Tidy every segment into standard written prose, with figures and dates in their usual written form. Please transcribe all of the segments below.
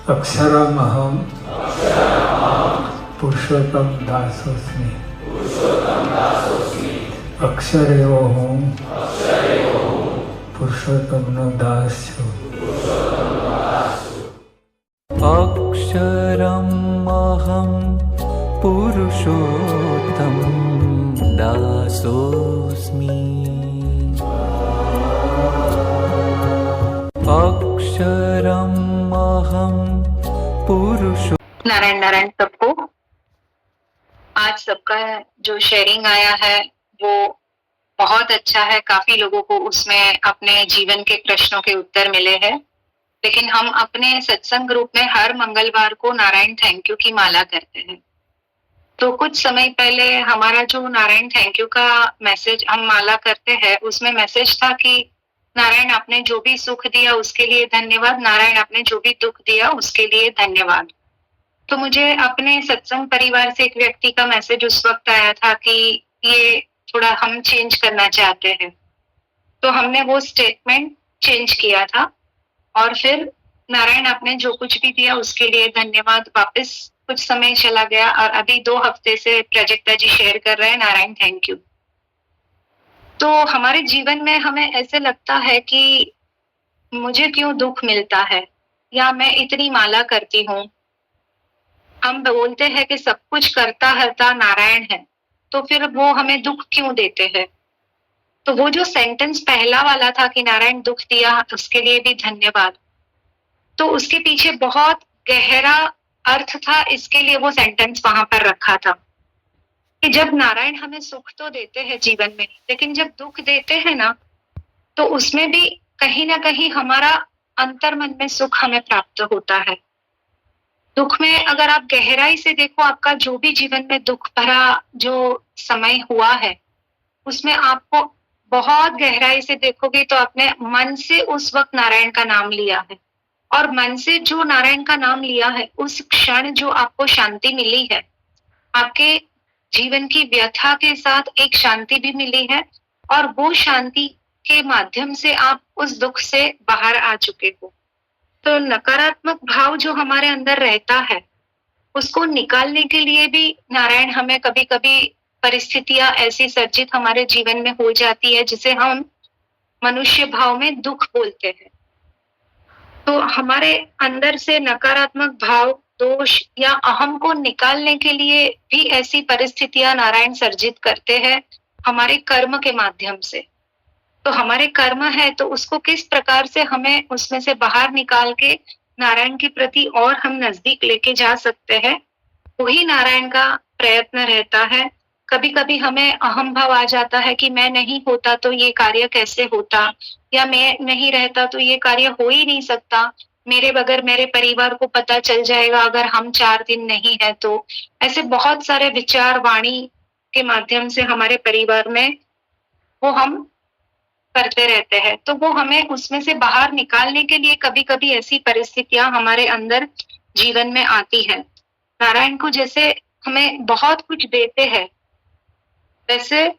अक्षरमहं पुरुषोत्तम दासोस्मि। अक्षर एवो हूँ, पुरुषोत्तमनो दास छूं। अक्षरम् अहं पुरुषोत्तम दासोऽस्मि। अक्षरम् अहं पुरुषो। नारायण नारायण सबको। आज सबका जो शेयरिंग आया है वो बहुत अच्छा है। काफी लोगों को उसमें अपने जीवन के प्रश्नों के उत्तर मिले हैं। लेकिन हम अपने सत्संग ग्रुप में हर मंगलवार को नारायण थैंक यू की माला करते हैं। तो कुछ समय पहले हमारा जो नारायण थैंक यू का मैसेज हम माला करते हैं उसमें मैसेज था कि नारायण आपने जो भी सुख दिया उसके लिए धन्यवाद, नारायण आपने जो भी दुख दिया उसके लिए धन्यवाद। तो मुझे अपने सत्संग परिवार से एक व्यक्ति का मैसेज उस वक्त आया था कि ये थोड़ा हम चेंज करना चाहते हैं। तो हमने वो स्टेटमेंट चेंज किया था और फिर नारायण आपने जो कुछ भी दिया उसके लिए धन्यवाद। वापस कुछ समय चला गया और अभी 2 हफ्ते से प्राजक्ता जी शेयर कर रहे हैं नारायण थैंक यू। तो हमारे जीवन में हमें ऐसे लगता है कि मुझे क्यों दुख मिलता है या मैं इतनी माला करती हूँ। हम बोलते हैं कि सब कुछ करता हरता नारायण है, तो फिर वो हमें दुख क्यों देते हैं। तो वो जो सेंटेंस पहला वाला था कि नारायण दुख दिया उसके लिए भी धन्यवाद, तो उसके पीछे बहुत गहरा अर्थ था। इसके लिए वो सेंटेंस वहां पर रखा था कि जब नारायण हमें सुख तो देते हैं जीवन में, लेकिन जब दुख देते हैं ना तो उसमें भी कहीं ना कहीं हमारा अंतर्मन में सुख हमें प्राप्त होता है। दुख में अगर आप गहराई से देखो, आपका जो भी जीवन में दुख भरा जो समय हुआ है उसमें आपको बहुत गहराई से देखोगे तो आपने मन से उस वक्त नारायण का नाम लिया है, और मन से जो नारायण का नाम लिया है उस क्षण जो आपको शांति मिली है, आपके जीवन की व्यथा के साथ एक शांति भी मिली है, और वो शांति के माध्यम से आप उस दुख से बाहर आ चुके हो। तो नकारात्मक भाव जो हमारे अंदर रहता है उसको निकालने के लिए भी नारायण हमें कभी कभी परिस्थितियां ऐसी सर्जित हमारे जीवन में हो जाती है जिसे हम मनुष्य भाव में दुख बोलते हैं। तो हमारे अंदर से नकारात्मक भाव, दोष या अहम को निकालने के लिए भी ऐसी परिस्थितियां नारायण सर्जित करते हैं हमारे कर्म के माध्यम से। तो हमारे कर्म है तो उसको किस प्रकार से हमें उसमें से बाहर निकाल के नारायण के प्रति और हम नजदीक लेके जा सकते हैं, वही नारायण का प्रयत्न रहता है। कभी कभी हमें अहम भाव आ जाता है कि मैं नहीं होता तो ये कार्य कैसे होता, या मैं नहीं रहता तो ये कार्य हो ही नहीं सकता, मेरे बगैर मेरे परिवार को पता चल जाएगा अगर हम 4 दिन नहीं है तो। ऐसे बहुत सारे विचार वाणी के माध्यम से हमारे परिवार में वो हम करते रहते हैं। तो वो हमें उसमें से बाहर निकालने के लिए कभी कभी ऐसी परिस्थितियां हमारे अंदर जीवन में आती है। नारायण को जैसे हमें बहुत कुछ देते हैं, वैसे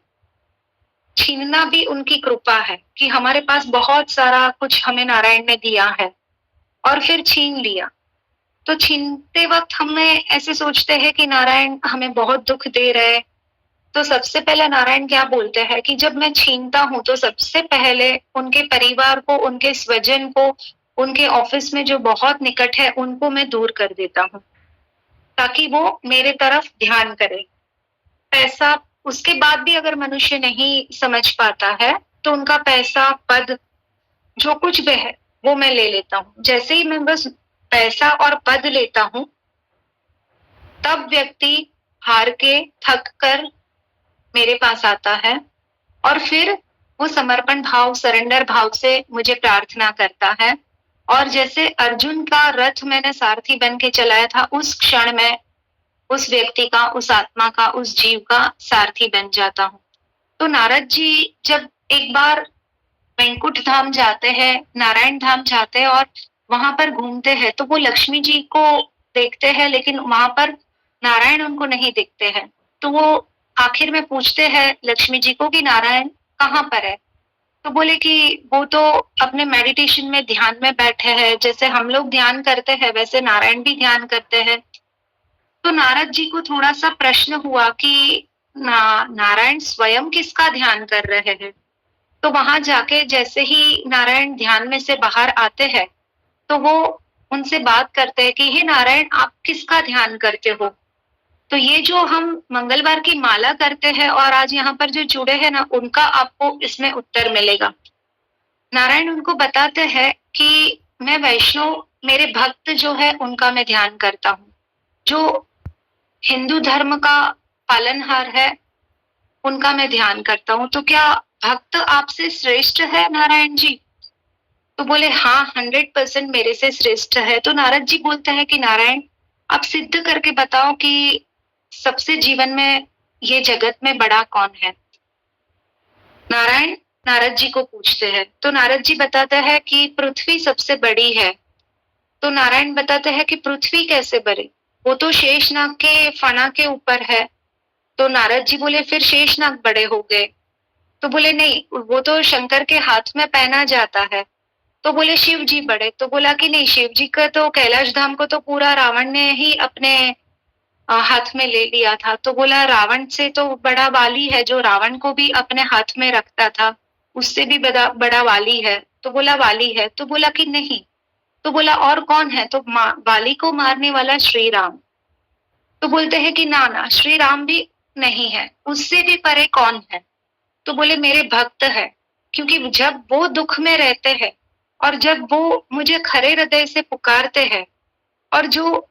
छीनना भी उनकी कृपा है कि हमारे पास बहुत सारा कुछ हमें नारायण ने दिया है और फिर छीन लिया। तो छीनते वक्त हमें ऐसे सोचते हैं कि नारायण हमें बहुत दुख दे रहे। तो सबसे पहले नारायण क्या बोलते हैं कि जब मैं छीनता हूं तो सबसे पहले उनके परिवार को, उनके स्वजन को, उनके ऑफिस में जो बहुत निकट है उनको मैं दूर कर देता हूँ ताकि वो मेरे तरफ ध्यान करे। पैसा उसके बाद भी अगर मनुष्य नहीं समझ पाता है तो उनका पैसा, पद, जो कुछ भी है वो मैं ले लेता हूँ। जैसे ही मैं बस पैसा और पद लेता हूँ तब व्यक्ति हार के, थक कर मेरे पास आता है और फिर वो समर्पण भाव, सरेंडर भाव से मुझे प्रार्थना करता है। और जैसे अर्जुन का रथ मैंने सारथी बन के चलाया था, उस क्षण में उस व्यक्ति का, उस आत्मा का, उस जीव का सारथी बन जाता हूँ। तो नारद जी जब एक बार वैकुंठ धाम जाते हैं, नारायण धाम जाते हैं और वहां पर घूमते हैं तो वो लक्ष्मी जी को देखते हैं, लेकिन वहां पर नारायण उनको नहीं दिखते हैं। तो वो आखिर में पूछते हैं लक्ष्मी जी को कि नारायण कहाँ पर है। तो तो बोले कि वो तो अपने मेडिटेशन में ध्यान में बैठे हैं, जैसे हम लोग ध्यान करते हैं वैसे नारायण भी ध्यान करते हैं। तो नारद जी को थोड़ा सा प्रश्न हुआ कि नारायण स्वयं किसका ध्यान कर रहे हैं। तो वहां जाके जैसे ही नारायण ध्यान में से बाहर आते हैं तो वो उनसे बात करते हैं कि हे नारायण, आप किसका ध्यान करते हो। तो ये जो हम मंगलवार की माला करते हैं और आज यहाँ पर जो जुड़े हैं ना, उनका आपको इसमें उत्तर मिलेगा। नारायण उनको बताते हैं कि मैं वैष्णव, मेरे भक्त जो है उनका मैं ध्यान करता हूँ, जो हिंदू धर्म का पालनहार है उनका मैं ध्यान करता हूँ। तो क्या भक्त आपसे श्रेष्ठ है नारायण जी? तो बोले हाँ, 100% मेरे से श्रेष्ठ है। तो नारद जी बोलते हैं कि नारायण, आप सिद्ध करके बताओ कि सबसे जीवन में ये जगत में बड़ा कौन है। नारायण नारद जी को पूछते हैं। तो नारद जी बताते हैं कि पृथ्वी सबसे बड़ी है। तो नारायण बताते हैं कि पृथ्वी कैसे बड़ी, वो तो शेषनाग के फना के ऊपर है। तो नारद जी बोले फिर शेषनाग बड़े हो गए। तो बोले नहीं, वो तो शंकर के हाथ में पहना जाता है। तो बोले शिव जी बड़े। तो बोला कि नहीं, शिव जी का तो कैलाश धाम को तो पूरा रावण ने ही अपने हाथ में ले लिया था। तो बोला रावण से तो बड़ा वाली है, जो रावण को भी अपने हाथ में रखता था, उससे भी बड़ा वाली है। तो बोला वाली है। तो बोला कि नहीं। तो बोला और कौन है? तो वाली को मारने वाला श्री राम। तो बोलते हैं कि ना ना, श्री राम भी नहीं है, उससे भी परे कौन है? तो बोले मेरे भक्त है, क्योंकि जब वो दुख में रहते हैं और जब वो मुझे खरे हृदय से पुकारते हैं, और जो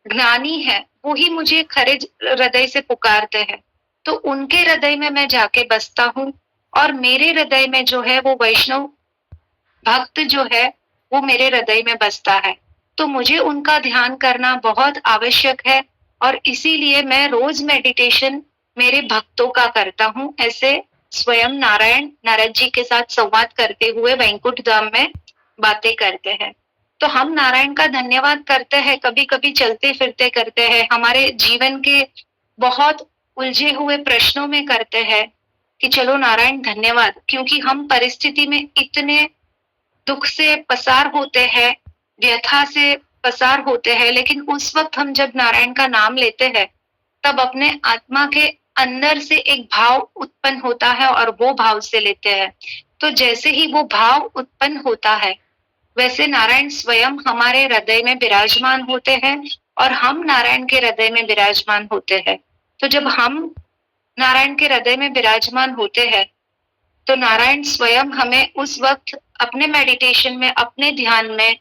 ज्ञानी है वो ही मुझे खरे हृदय से पुकारते हैं, तो उनके हृदय में मैं जाके बसता हूँ। और मेरे हृदय में जो है वो वैष्णव भक्त जो है वो मेरे हृदय में बसता है। तो मुझे उनका ध्यान करना बहुत आवश्यक है, और इसीलिए मैं रोज मेडिटेशन मेरे भक्तों का करता हूँ। ऐसे स्वयं नारायण नारद जी के साथ संवाद करते हुए वैकुंठ धाम में बातें करते हैं। तो हम नारायण का धन्यवाद करते हैं, कभी कभी चलते फिरते करते हैं, हमारे जीवन के बहुत उलझे हुए प्रश्नों में करते हैं कि चलो नारायण धन्यवाद, क्योंकि हम परिस्थिति में इतने दुख से पसार होते हैं, व्यथा से पसार होते हैं, लेकिन उस वक्त हम जब नारायण का नाम लेते हैं तब अपने आत्मा के अंदर से एक भाव उत्पन्न होता है और वो भाव से लेते हैं। तो जैसे ही वो भाव उत्पन्न होता है वैसे नारायण स्वयं हमारे हृदय में विराजमान होते हैं और हम नारायण के हृदय में विराजमान होते हैं। तो जब हम नारायण के हृदय में विराजमान होते हैं तो नारायण स्वयं हमें उस वक्त अपने मेडिटेशन में, अपने ध्यान में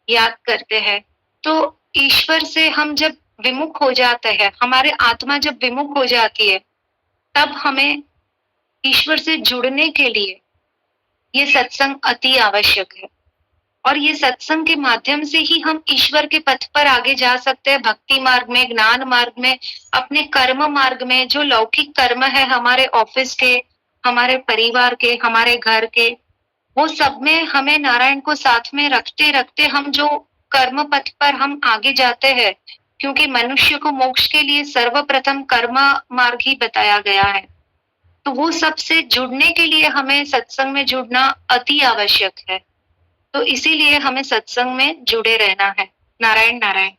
याद करते हैं। तो ईश्वर से हम जब विमुख हो जाते हैं, हमारे आत्मा जब विमुख हो जाती है, तब हमें ईश्वर से जुड़ने के लिए ये सत्संग अति आवश्यक है। और ये सत्संग के माध्यम से ही हम ईश्वर के पथ पर आगे जा सकते हैं, भक्ति मार्ग में, ज्ञान मार्ग में, अपने कर्म मार्ग में। जो लौकिक कर्म है हमारे ऑफिस के, हमारे परिवार के, हमारे घर के, वो सब में हमें नारायण को साथ में रखते रखते हम जो कर्म पथ पर हम आगे जाते हैं, क्योंकि मनुष्य को मोक्ष के लिए सर्वप्रथम कर्म मार्ग ही बताया गया है। तो वो सबसे जुड़ने के लिए हमें सत्संग में जुड़ना अति आवश्यक है। तो इसीलिए हमें सत्संग में जुड़े रहना है। नारायण नारायण।